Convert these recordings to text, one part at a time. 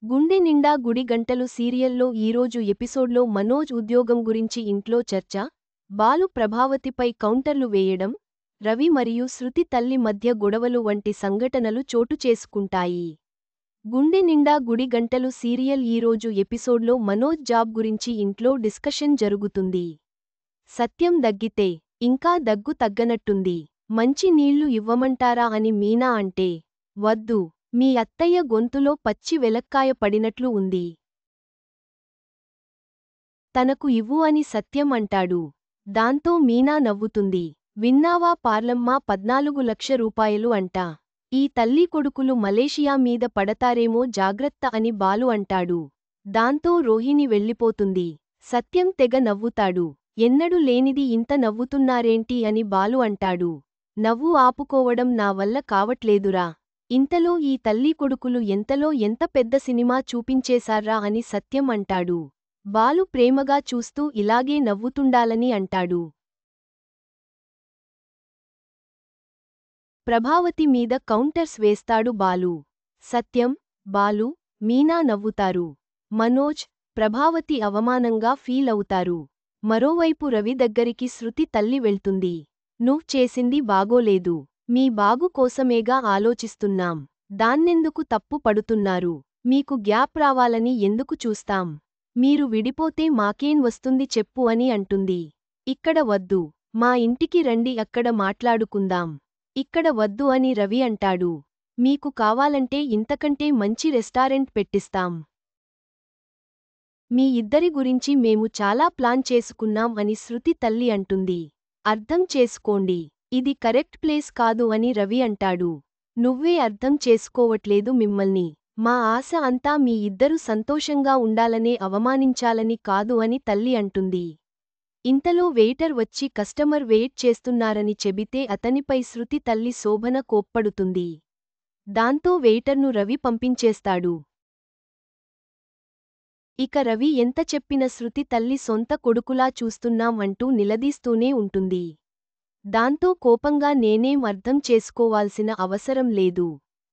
గుండె నిండా గుడి గంటలు సీరియల్లో ఈరోజు ఎపిసోడ్లో మనోజ్ ఉద్యోగం గురించి ఇంట్లో చర్చ, బాలు ప్రభావతిపై కౌంటర్లు వేయడం, రవి మరియు శృతి తల్లి మధ్య గొడవలు వంటి సంఘటనలు చోటు చేసుకుంటాయి. గుండె నిండా గుడి గంటలు సీరియల్ ఈరోజు ఎపిసోడ్లో మనోజ్ జాబ్ గురించి ఇంట్లో డిస్కషన్ జరుగుతుంది. సత్యం దగ్గితే ఇంకా దగ్గు తగ్గనట్టుంది, మంచి నీళ్లు ఇవ్వమంటారా అని మీనా అంటే, వద్దు, మీ అత్తయ్య గొంతులో పచ్చి వెలక్కాయ పడినట్లు ఉంది, తనకు ఇవ్వు అని సత్యం అంటాడు. దాంతో మీనా నవ్వుతుంది. విన్నావా పార్లమ్మ 14 లక్ష రూపాయలు అంట. ఈ తల్లి కొడుకులు మలేషియా మీద పడతారేమో జాగ్రత్త అని బాలు అంటాడు. దాంతో రోహిణి వెళ్ళిపోతుంది. సత్యం తెగ నవ్వుతాడు. ఎన్నడూ లేనిది ఇంత నవ్వుతున్నారేంటి అని బాలు అంటాడు. నవ్వు ఆపుకోవడం నా వల్ల కావట్లేదురా. ఇంతలో ఈ తల్లి కొడుకులు ఎంతలో ఎంత పెద్ద సినిమా చూపించేశార్రా అని సత్యం అంటాడు. బాలు ప్రేమగా చూస్తూ ఇలాగే నవ్వుతుండాలని అంటాడు. ప్రభావతి మీద కౌంటర్స్ వేస్తాడు బాలు. సత్యం, బాలు, మీనా నవ్వుతారు. మనోజ్, ప్రభావతి అవమానంగా ఫీల్ అవుతారు. మరోవైపు రవి దగ్గరికి శృతి తల్లి వెళ్తుంది. నువ్వు చేసింది బాగోలేదు. మీ బాగు కోసమేగా ఆలోచిస్తున్నాం. దాన్నెందుకు తప్పు పడుతున్నారు? మీకు గ్యాప్ రావాలని ఎందుకు చూస్తాం? మీరు విడిపోతే మాకేం వస్తుంది చెప్పు అని అంటుంది. ఇక్కడ వద్దు, మా ఇంటికి రండి అక్కడ మాట్లాడుకుందాం. ఇక్కడ వద్దు అని రవి అంటాడు. మీకు కావాలంటే ఇంతకంటే మంచి రెస్టారెంట్ పెట్టిస్తాం. మీ ఇద్దరి గురించి మేము చాలా ప్లాన్ చేసుకున్నాం అని శృతి తల్లి అంటుంది. అర్థం చేసుకోండి, ఇది కరెక్ట్ ప్లేస్ కాదు అని రవి అంటాడు. నువ్వే అర్థం చేసుకోవట్లేదు మిమ్మల్ని. మా ఆశ అంతా మీ ఇద్దరు సంతోషంగా ఉండాలనే అవమానించాలని కాదు అని తల్లి అంటుంది. ఇంతలో వెయిటర్ వచ్చి కస్టమర్ వెయిట్ చేస్తున్నారని చెబితే అతనిపై శృతి తల్లి శోభన కోప్పడుతుంది. దాంతో వెయిటర్ను రవి పంపించేస్తాడు. ఇక రవి ఎంత చెప్పిన శృతి తల్లి సొంత కొడుకులా చూస్తున్నాం అంటూ నిలదీస్తూనే ఉంటుంది. దాంతో కోపంగా నేనేం అర్థం చేసుకోవాల్సిన అవసరం లేదు,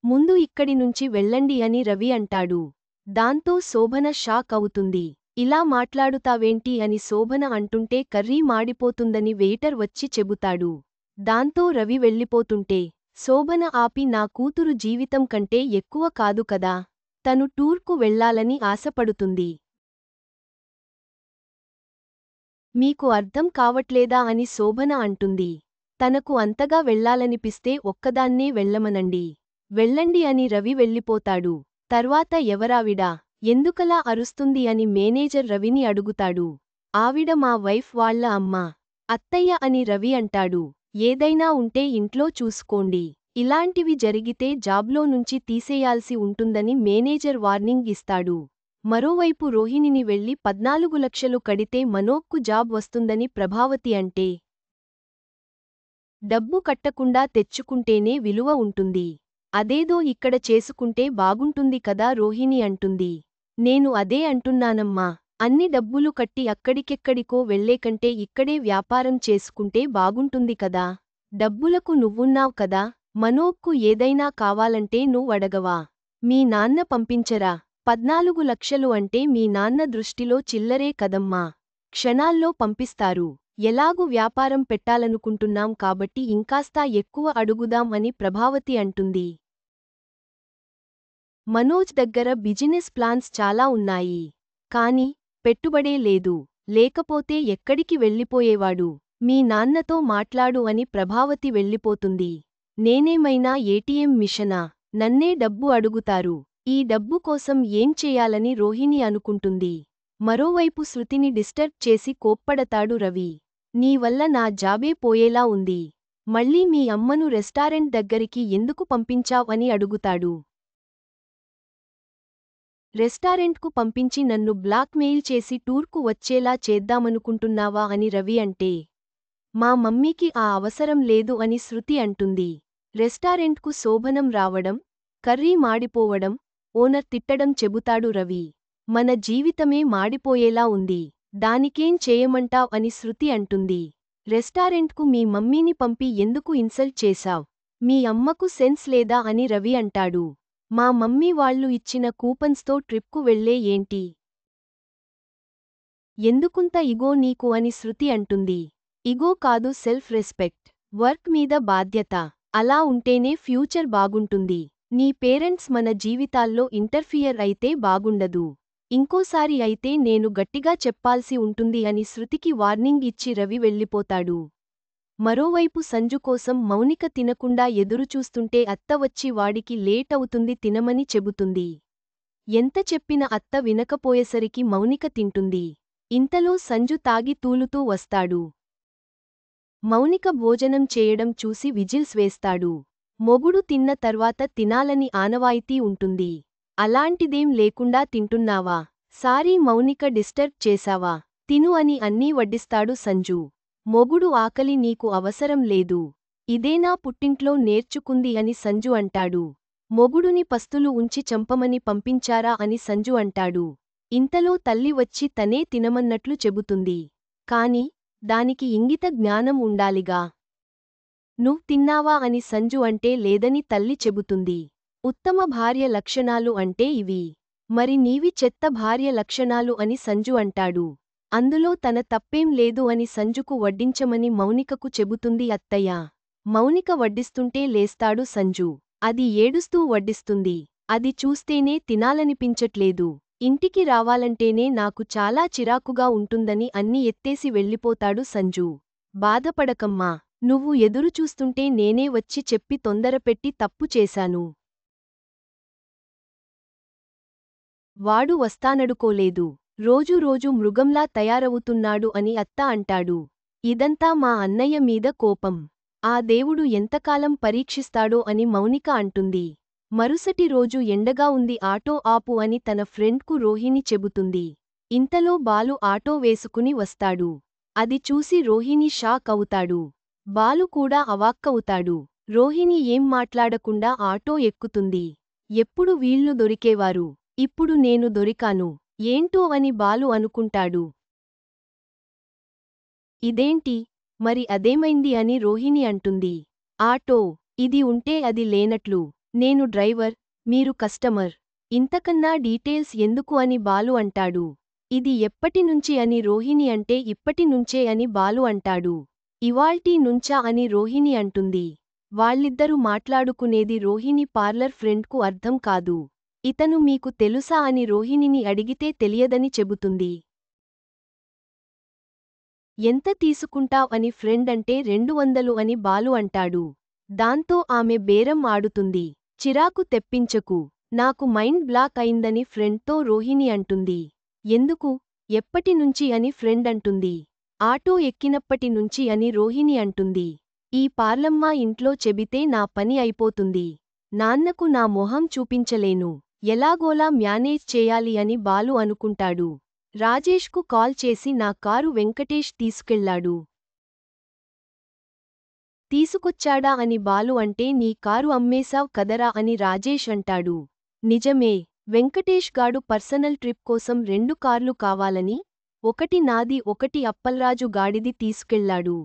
ముందు ఇక్కడి నుంచి వెళ్ళండి అని రవి అంటాడు. దాంతో శోభన షాక్ అవుతుంది. ఇలా మాట్లాడుతావేంటి అని శోభన అంటుంటే కర్రీ మాడిపోతుందని వెయిటర్ వచ్చి చెబుతాడు. దాంతో రవి వెళ్ళిపోతుంటే శోభన ఆపి నా కూతురు జీవితం కంటే ఎక్కువ కాదు కదా, తను టూర్కు వెళ్లాలని ఆశపడుతుంది. మీకు అర్థం కావట్లేదా అని శోభన అంటుంది. తనకు అంతగా వెళ్లాలనిపిస్తే ఒక్కదాన్నే వెళ్ళమనండి. వెళ్ళండి అని రవి వెళ్ళిపోతాడు. తర్వాత ఎవరావిడా, ఎందుకలా అరుస్తుంది అని మేనేజర్ రవిని అడుగుతాడు. ఆవిడ మా వైఫ్ వాళ్ళ అమ్మ, అత్తయ్య అని రవి అంటాడు. ఏదైనా ఉంటే ఇంట్లో చూసుకోండి, ఇలాంటివి జరిగితే జాబ్లో నుంచి తీసేయాల్సి ఉంటుందని మేనేజర్ వార్నింగ్ ఇస్తాడు. మరోవైపు రోహిణిని వెళ్లి 14 లక్షలు కడితే మనోజ్కు జాబ్ వస్తుందని ప్రభావతి అంటే, డబ్బు కట్టకుండా తెచ్చుకుంటేనే విలువ ఉంటుంది, అదేదో ఇక్కడ చేసుకుంటే బాగుంటుంది కదా రోహిణి అంటుంది. నేను అదే అంటున్నానమ్మా, అన్ని డబ్బులు కట్టి అక్కడికెక్కడికో వెళ్లేకంటే ఇక్కడే వ్యాపారం చేసుకుంటే బాగుంటుంది కదా. డబ్బులకు నువ్వున్నావ్ కదా, మనోజ్కు ఏదైనా కావాలంటే నువ్వడగవా? మీ నాన్న పంపించరా? 14 లక్షలు అంటే మీ నాన్న దృష్టిలో చిల్లరే కదమ్మా. క్షణాల్లో పంపిస్తారు. ఎలాగు వ్యాపారం పెట్టాలనుకుంటున్నాం కాబట్టి ఇంకాస్త ఎక్కువ అడుగుదాం అని ప్రభావతి అంటుంది. మనోజ్ దగ్గర బిజినెస్ ప్లాన్స్ చాలా ఉన్నాయి. కాని పెట్టుబడే లేదు. లేకపోతే ఎక్కడికి వెళ్ళిపోయేవాడు? మీ నాన్నతో మాట్లాడు అని ప్రభావతి వెళ్ళిపోతుంది. నేనేమైనా ఏటీఎం మిషనా? నన్నే డబ్బు అడుగుతారు. ఈ డబ్బు కోసం ఏం చేయాలని రోహిణి అనుకుంటుంది. మరోవైపు శృతిని డిస్టర్బ్ చేసి కోప్పడతాడు రవి. నీ వల్ల నా జాబే పోయేలా ఉంది. మళ్ళీ మీ అమ్మను రెస్టారెంట్ దగ్గరికి ఎందుకు పంపించావ్ అని అడుగుతాడు. రెస్టారెంట్కు పంపించి నన్ను బ్లాక్మెయిల్ చేసి టూర్కు వచ్చేలా చేద్దామనుకుంటున్నావా అని రవి అంటే, మా మమ్మీకి ఆ అవసరం లేదు అని శృతి అంటుంది. రెస్టారెంట్కు శోభనం రావడం, కర్రీ మాడిపోవడం, ఓనర్ తిట్టడం చెబుతాడు రవి. మన జీవితమే మాడిపోయేలా ఉంది, దానికేం చేయమంటావ్ అని శృతి అంటుంది. రెస్టారెంట్కు మీ మమ్మీని పంపి ఎందుకు ఇన్సల్ట్ చేశావ్? మీ అమ్మకు సెన్స్ లేదా అని రవి అంటాడు. మా మమ్మీ వాళ్ళు ఇచ్చిన కూపన్స్తో ట్రిప్కు వెళ్ళే ఏంటి? ఎందుకుంత ఇగో నీకు అని శృతి అంటుంది. ఇగో కాదు, సెల్ఫ్ రెస్పెక్ట్. వర్క్ మీద బాధ్యత. అలా ఉంటేనే ఫ్యూచర్ బాగుంటుంది. నీ పేరెంట్స్ మన జీవితాల్లో ఇంటర్ఫియర్ అయితే బాగుండదు. ఇంకోసారి అయితే నేను గట్టిగా చెప్పాల్సి ఉంటుంది అని శృతికి వార్నింగ్ ఇచ్చి రవి వెళ్ళిపోతాడు. మరోవైపు సంజు కోసం మౌనిక తినకుండా ఎదురుచూస్తుంటే అత్త వచ్చి వాడికి లేట్ అవుతుంది తినమని చెబుతుంది. ఎంత చెప్పిన అత్త వినకపోయేసరికి మౌనిక తింటుంది. ఇంతలో సంజు తాగి తూలుతూ వస్తాడు. మౌనిక భోజనం చేయడం చూసి విజిల్స్ వేస్తాడు. మొగుడు తిన్న తర్వాత తినాలని ఆనవాయితీ ఉంటుంది. అలాంటిదేం లేకుండా తింటున్నావా? సారీ మౌనిక, డిస్టర్బ్ చేశావా? తిను అని అన్నీ వడ్డిస్తాడు సంజు. మొగుడు ఆకలి నీకు అవసరం లేదు. ఇదేనా పుట్టింట్లో నేర్చుకుంది అని సంజు అంటాడు. మొగుడుని పస్తులు ఉంచి చంపమని పంపించారా అని సంజు అంటాడు. ఇంతలో తల్లి వచ్చి తనే తినమన్నట్లు చెబుతుంది. కాని దానికి ఇంగిత జ్ఞానం ఉండాలిగా. నువ్ తిన్నావా అని సంజు అంటే లేదని తల్లి చెబుతుంది. ఉత్తమ భార్య లక్షణాలు అంటే ఇవి. మరి నీవి చెత్త భార్య లక్షణాలు అని సంజు అంటాడు. అందులో తన తప్పేం లేదు అని సంజుకు వడ్డించమని మౌనికకు చెబుతుంది అత్తయ్య. మౌనిక వడ్డిస్తుంటే లేస్తాడు సంజు. అది ఏడుస్తూ వడ్డిస్తుంది. అది చూస్తేనే తినాలనిపించట్లేదు. ఇంటికి రావాలంటేనే నాకు చాలా చిరాకుగా ఉంటుందని అన్ని ఎత్తేసి వెళ్ళిపోతాడు సంజు. బాధపడకమ్మా, నువ్వు ఎదురుచూస్తుంటే నేనే వచ్చి చెప్పి తొందరపెట్టి తప్పు చేశాను. వాడు వస్తానడుకోలేదు. రోజు రోజు మృగంలా తయారవుతున్నాడు అని అత్త అంటాడు. ఇదంతా మా అన్నయ్య మీద కోపం. ఆ దేవుడు ఎంతకాలం పరీక్షిస్తాడో అని మౌనిక అంటుంది. మరుసటి రోజు ఎండగా ఉంది, ఆటో ఆపు అని తన ఫ్రెండ్కు రోహిణి చెబుతుంది. ఇంతలో బాలు ఆటో వేసుకుని వస్తాడు. అది చూసి రోహిణి షాక్ అవుతాడు. బాలు కూడా అవాక్కవుతాడు. రోహిణి ఏం మాట్లాడకుండా ఆటో ఎక్కుతుంది. ఎప్పుడు వీళ్ళు దొరికేవారు, ఇప్పుడు నేను దొరికాను, ఏంటో అని బాలు అనుకుంటాడు. ఇదేంటి, మరి అదేమైంది అని రోహిణి అంటుంది. ఆటో ఇది ఉంటే అది లేనట్లు. నేను డ్రైవర్, మీరు కస్టమర్. ఇంతకన్నా డీటెయిల్స్ ఎందుకు అని బాలు అంటాడు. ఇది ఎప్పటినుంచి అని రోహిణి అంటే ఇప్పటి నుంచే అని బాలు అంటాడు. ఇవాల్టి నుంచా అని రోహిణి అంటుంది. వాళ్ళిద్దరూ మాట్లాడుకునేది రోహిణి పార్లర్ ఫ్రెండ్కు అర్థం కాదు. ఇతను మీకు తెలుసా అని రోహిణిని అడిగితే తెలియదని చెబుతుంది. ఎంత తీసుకుంటావ్ అని ఫ్రెండ్ అంటే 200 అని బాలు అంటాడు. దాంతో ఆమె బేరం ఆడుతుంది. చిరాకు తెప్పించకు, నాకు మైండ్ బ్లాక్ అయిందని ఫ్రెండ్తో రోహిణి అంటుంది. ఎందుకు, ఎప్పటినుంచి అని ఫ్రెండ్ అంటుంది. ఆటో ఎక్కినప్పటి నుంచి అని రోహిణి అంటుంది. ఈ పార్లమ్మ ఇంట్లో చెబితే నా పని అయిపోతుంది. నాన్నకు నా మొహం చూపించలేను, ఎలాగోలా మ్యానేజ్ చేయాలి అని బాలు అనుకుంటాడు. రాజేష్కు కాల్ చేసి నా కారు వెంకటేష్ తీసుకెళ్లాడు. తీసుకొచ్చాడా అని బాలు అంటే నీ కారు అమ్మేశావ్ కదరా అని రాజేష్ అంటాడు. నిజమే, వెంకటేష్ గాడు పర్సనల్ ట్రిప్ కోసం 2 కార్లు కావాలని, ఒకటి నాది ఒకటి అప్పల్రాజు గాడిది తీసుకెళ్లాడు.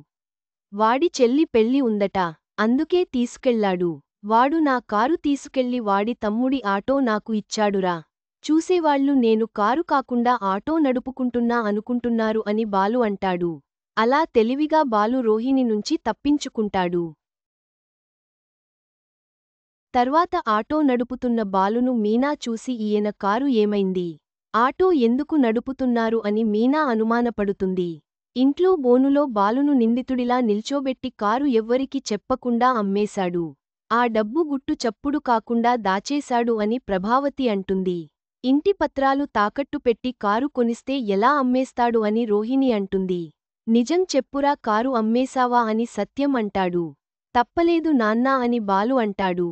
వాడి చెల్లి పెళ్లి ఉందట, అందుకే తీసుకెళ్లాడు. వాడు నా కారు తీసుకెళ్లి వాడి తమ్ముడి ఆటో నాకు ఇచ్చాడురా. చూసేవాళ్లు నేను కారు కాకుండా ఆటో నడుపుకుంటున్నా అనుకుంటున్నారు అని బాలు అంటాడు. అలా తెలివిగా బాలు రోహిణి నుంచి తప్పించుకుంటాడు. తర్వాత ఆటో నడుపుతున్న బాలును మీనా చూసి ఈయన కారు ఏమైంది, ఆటో ఎందుకు నడుపుతున్నారు అని మీనా అనుమానపడుతుంది. ఇంట్లో బోనులో బాలును నిందితుడిలా నిల్చోబెట్టి కారు ఎవ్వరికీ చెప్పకుండా అమ్మేశాడు. ఆ డబ్బు గుట్టు చప్పుడు కాకుండా దాచేశాడు అని ప్రభావతి అంటుంది. ఇంటి పత్రాలు తాకట్టు పెట్టి కారు కొనిస్తే ఎలా అమ్మేస్తాడు అని రోహిణి అంటుంది. నిజం చెప్పురా, కారు అమ్మేశావా అని సత్యం అంటాడు. తప్పలేదు నాన్నా అని బాలు అంటాడు.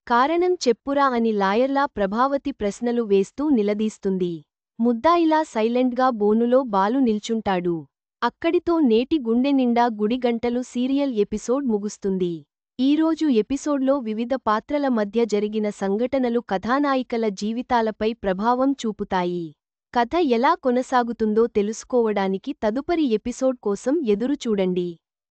కారణం చెప్పురా అని లాయర్లా ప్రభావతి ప్రశ్నలు వేస్తూ నిలదీస్తుంది. ముద్దాయిలా సైలెంట్గా బోనులో బాలు నిల్చుంటాడు. అక్కడితో నేటి గుండె నిండా గుడి గంటలు సీరియల్ ఎపిసోడ్ ముగుస్తుంది. ఈరోజు ఎపిసోడ్లో వివిధ పాత్రల మధ్య జరిగిన సంఘటనలు కథానాయికల జీవితాలపై ప్రభావం చూపుతాయి. కథ ఎలా కొనసాగుతుందో తెలుసుకోవడానికి తదుపరి ఎపిసోడ్ కోసం ఎదురుచూడండి.